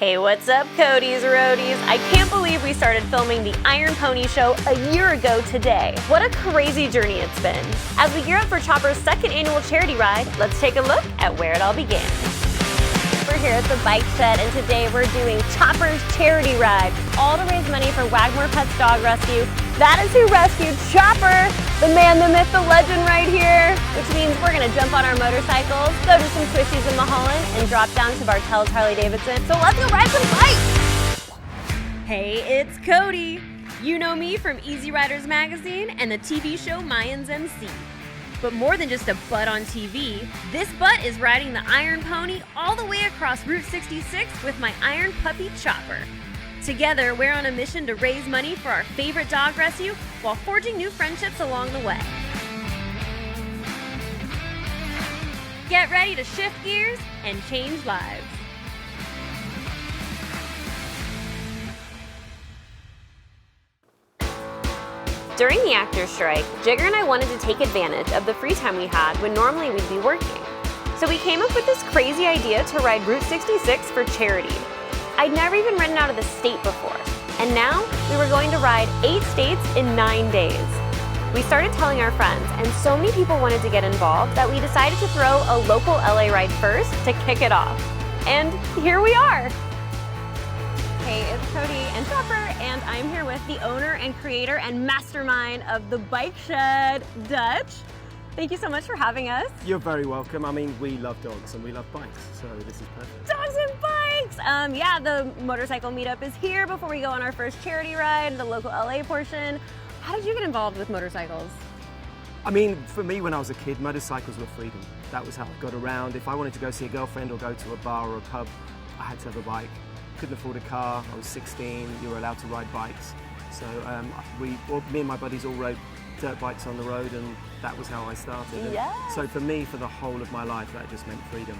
Hey, what's up, Cody's Roadies? I can't believe we started filming the Iron Pony Show a year ago today. What a crazy journey it's been. As we gear up for Chopper's second annual charity ride, let's take a look at where it all began. We're here at the bike shed, and today we're doing Chopper's charity ride, all to raise money for Wagmor Pets Dog Rescue. That is who rescued Chopper, the man, the myth, the legend right here, which means we're gonna jump on our motorcycles, go do some twisties in Mulholland, and drop down to Bartels Harley Davidson. So let's go ride some bikes! Hey, it's Cody. You know me from Easy Riders Magazine and the TV show Mayans MC. But more than just a butt on TV, this butt is riding the Iron Pony all the way across Route 66 with my Iron Puppy Chopper. Together, we're on a mission to raise money for our favorite dog rescue while forging new friendships along the way. Get ready to shift gears and change lives. During the actors' strike, Jigger and I wanted to take advantage of the free time we had when normally we'd be working. So we came up with this crazy idea to ride Route 66 for charity. I'd never even ridden out of the state before, and now we were going to ride 8 states in 9 days. We started telling our friends, and so many people wanted to get involved that we decided to throw a local LA ride first to kick it off. And here we are. Hey, it's Cody and Chopper, and I'm here with the owner and creator and mastermind of the bike shed, Dutch. Thank you so much for having us. You're very welcome. I mean, we love dogs and we love bikes, so this is perfect. Dogs and bikes! Yeah, the motorcycle meetup is here before we go on our first charity ride, the local LA portion. How did you get involved with motorcycles? I mean, for me, when I was a kid, motorcycles were freedom. That was how I got around. If I wanted to go see a girlfriend or go to a bar or a pub, I had to have a bike. Couldn't afford a car. I was 16. You were allowed to ride bikes. So me and my buddies all rode dirt bikes on the road, and that was how I started. Yes. So for me, for the whole of my life, that just meant freedom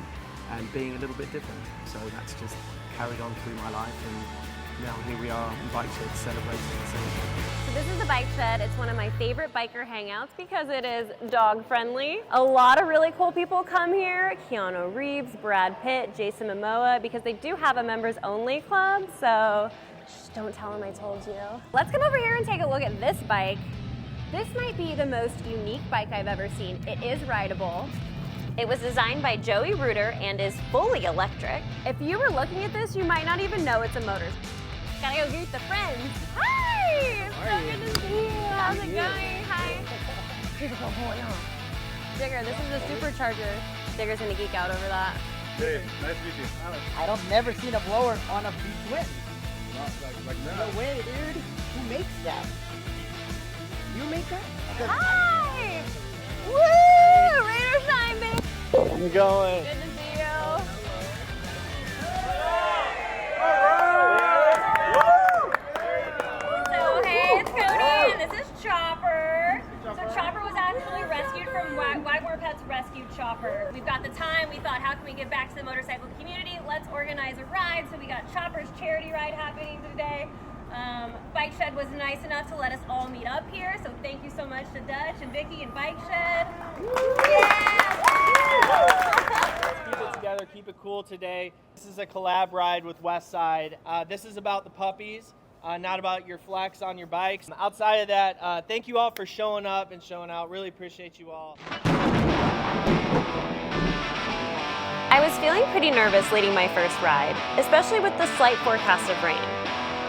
and being a little bit different. So that's just carried on through my life, and now here we are in Bike Shed celebrating. So this is the bike shed. It's one of my favorite biker hangouts because it is dog friendly. A lot of really cool people come here. Keanu Reeves, Brad Pitt, Jason Momoa, because they do have a members only club. So shh, don't tell them I told you. Let's come over here and take a look at this bike. This might be the most unique bike I've ever seen. It is rideable. It was designed by Joey Reuter and is fully electric. If you were looking at this, you might not even know it's a motor. Gotta go greet the friends. Hi! So good to see you. How's it going? Hi. Jigger, this is a supercharger. Jigger's gonna geek out over that. Hey, nice to meet you. I've never seen a blower on a V-twin. Like that. No way, dude. Who makes that? You make that? Hi! Woo! Raider shine, baby! I'm going. Good to see you. So, hey, it's Cody, and this is Chopper. So Chopper was actually rescued from Wagmor Pets Rescue Chopper. We've got the time. We thought, how can we give back to the motorcycle community? Let's organize a ride. So we got Chopper's charity ride happening today. Bike Shed was nice enough to let us all meet up here, so thank you so much to Dutch and Vicky and Bike Shed. Yeah! Let's keep it together, keep it cool today. This is a collab ride with Westside. This is about the puppies, not about your flex on your bikes. Outside of that, thank you all for showing up and showing out. Really appreciate you all. I was feeling pretty nervous leading my first ride, especially with the slight forecast of rain.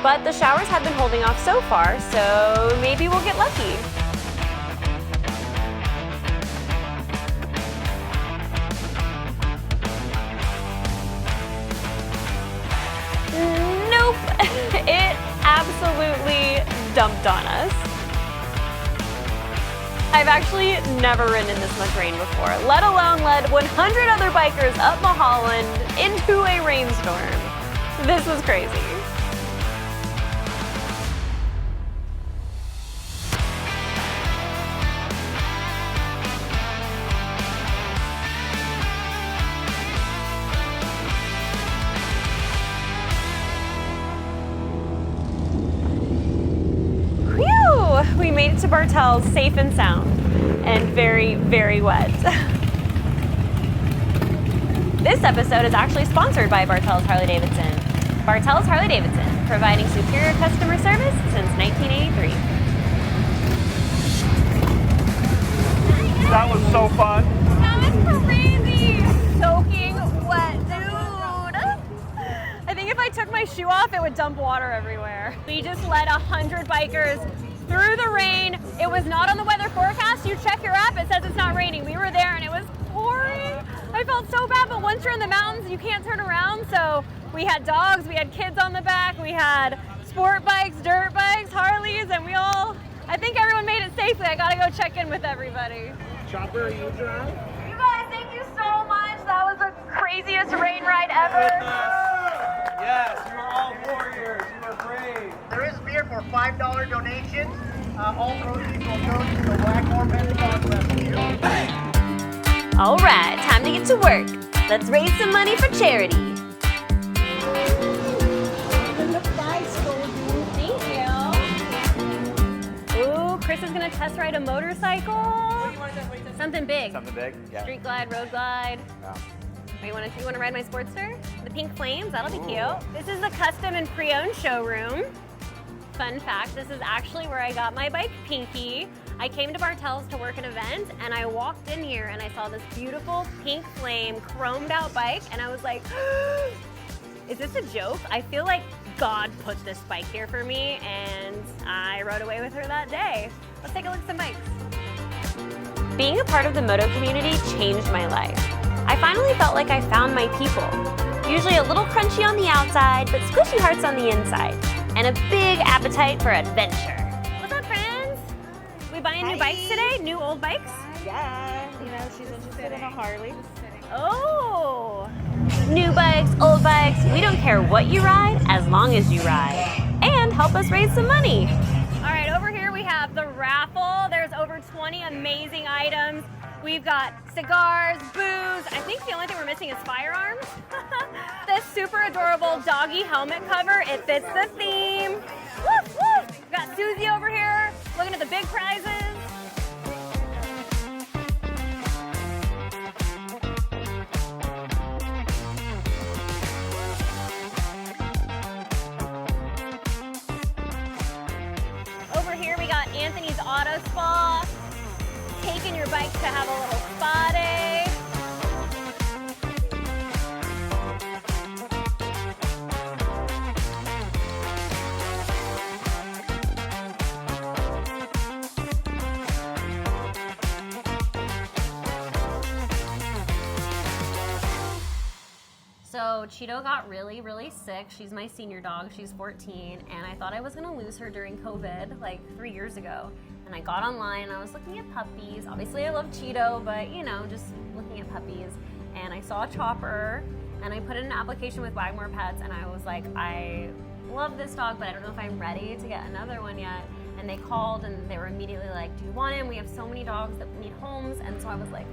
But the showers have been holding off so far, so maybe we'll get lucky. Nope, it absolutely dumped on us. I've actually never ridden in this much rain before, let alone led 100 other bikers up Mulholland into a rainstorm. This was crazy. We made it to Bartels safe and sound and very, very wet. This episode is actually sponsored by Bartels Harley Davidson. Bartels Harley Davidson, providing superior customer service since 1983. That was so fun. That was crazy! Soaking wet, dude. I think if I took my shoe off, it would dump water everywhere. We just led 100 bikers through the rain. It was not on the weather forecast. You check your app, it says it's not raining. We were there and it was pouring. I felt so bad, but once you're in the mountains, you can't turn around. So we had dogs, we had kids on the back, we had sport bikes, dirt bikes, Harleys, and we all, I think everyone made it safely. I gotta go check in with everybody. Chopper, you drive? You guys, thank you so much. That was the craziest rain ride ever. Yes, you are all warriors. You are brave. There is beer for $5 donations. All proceeds will go to the Wagmor Pets Dog Rescue. All right, time to get to work. Let's raise some money for charity. Thank you. Ooh, Chris is gonna test ride a motorcycle. Something big. Something big? Yeah. Street glide, road glide. Yeah. You want to ride my Sportster? The pink flames, that'll be cute. This is the custom and pre-owned showroom. Fun fact, this is actually where I got my bike, Pinky. I came to Bartels to work an event and I walked in here and I saw this beautiful pink flame chromed out bike and I was like, is this a joke? I feel like God put this bike here for me and I rode away with her that day. Let's take a look at some bikes. Being a part of the Moto community changed my life. I finally felt like I found my people. Usually a little crunchy on the outside, but squishy hearts on the inside. And a big appetite for adventure. What's up, friends? We buying new bikes today? New old bikes? Yeah, you know, she's interested in a Harley. Oh! New bikes, old bikes, we don't care what you ride, as long as you ride. And help us raise some money. All right, over here we have the Raffle. There's over 20 amazing items. We've got cigars, booze. I think the only thing we're missing is firearms. This super adorable doggy helmet cover, it fits the theme. Woof, woof. We've got Susie over here looking at the big prizes. Over here we got Anthony's Auto Spa. Taking your bike to have a little spa day. So Cheeto got really, really sick. She's my senior dog. She's 14, and I thought I was gonna lose her during COVID, like 3 years ago. And I got online and I was looking at puppies. Obviously I love Cheeto, but you know, just looking at puppies. And I saw Chopper and I put in an application with Wagmor Pets and I was like, I love this dog, but I don't know if I'm ready to get another one yet. And they called and they were immediately like, do you want him? We have so many dogs that need homes. And so I was like,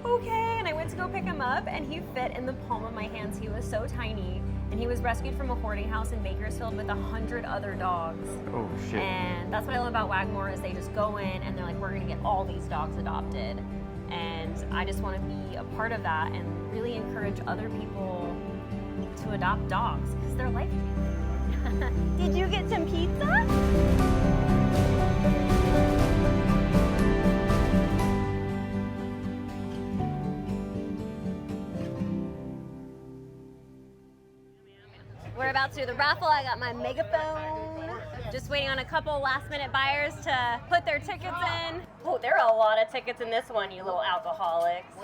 okay. And I went to go pick him up and he fit in the palm of my hands. He was so tiny. And he was rescued from a hoarding house in Bakersfield with 100 other dogs. Oh, shit. And that's what I love about Wagmor is they just go in and they're like, we're gonna get all these dogs adopted. And I just wanna be a part of that and really encourage other people to adopt dogs because they're life-changing. Did you get some pizza? We're about to do the raffle. I got my megaphone. Just waiting on a couple last-minute buyers to put their tickets in. Oh, there are a lot of tickets in this one, you little alcoholics.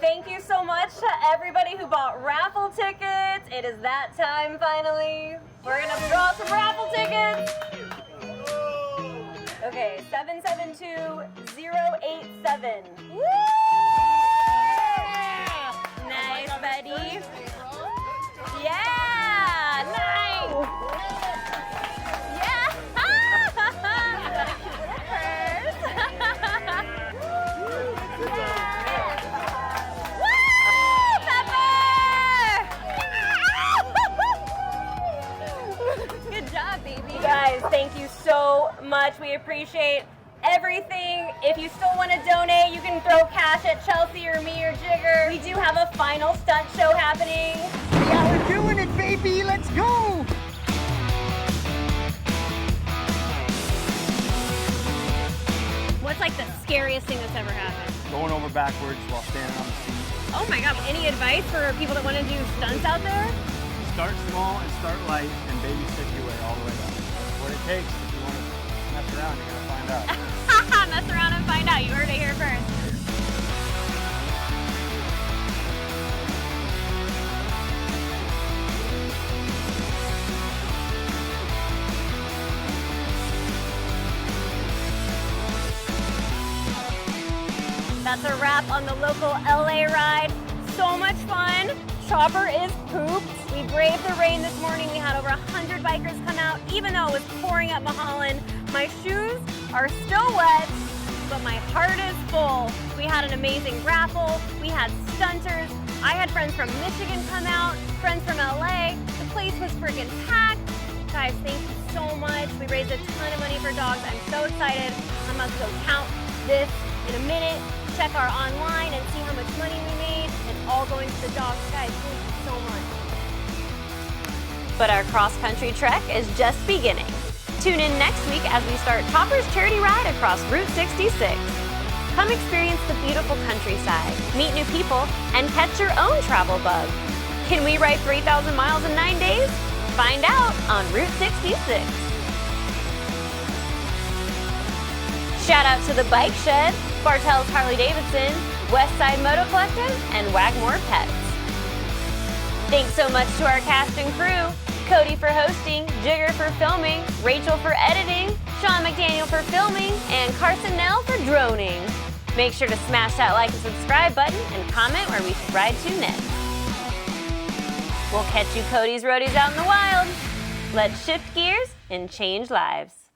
Thank you so much to everybody who bought raffle tickets. It is that time finally. We're gonna draw some raffle tickets. Okay, 772087. Woo! Nice, buddy. Yeah, nice. Yeah. Woo, Pepper! Good job, baby. You guys, thank you so much. We appreciate everything. If you still want to donate, you can throw cash at Chelsea or me or Jigger. We do have a final stunt show happening. Yeah, we're doing it, baby. Let's go. scariest thing that's ever happened? Going over backwards while standing on the seat. Oh my God, any advice for people that want to do stunts out there? Start small and start light and babysit your way all the way up. That's what it takes. If you want to mess around, you're going to find out. Mess around and find out. You heard it here first. That's a wrap on the local LA ride. So much fun. Chopper is pooped. We braved the rain this morning. We had over 100 bikers come out, even though it was pouring up Mulholland. My shoes are still wet, but my heart is full. We had an amazing raffle. We had stunters. I had friends from Michigan come out, friends from LA. The place was freaking packed. Guys, thank you so much. We raised a ton of money for dogs. I'm so excited. I'm about to go count this in a minute, check our online and see how much money we made. It's all going to the dogs. Guys, thank you so much. But our cross-country trek is just beginning. Tune in next week as we start Chopper's charity ride across Route 66. Come experience the beautiful countryside, meet new people, and catch your own travel bug. Can we ride 3,000 miles in 9 days? Find out on Route 66. Shout out to the Bike Shed, Bartels Harley Davidson, Westside Moto Collective, and Wagmor Pets. Thanks so much to our cast and crew, Cody for hosting, Jigger for filming, Rachael for editing, Sean McDaniel for filming, and Carson Knell for droning. Make sure to smash that like and subscribe button and comment where we should ride to next. We'll catch you Cody's roadies out in the wild. Let's shift gears and change lives.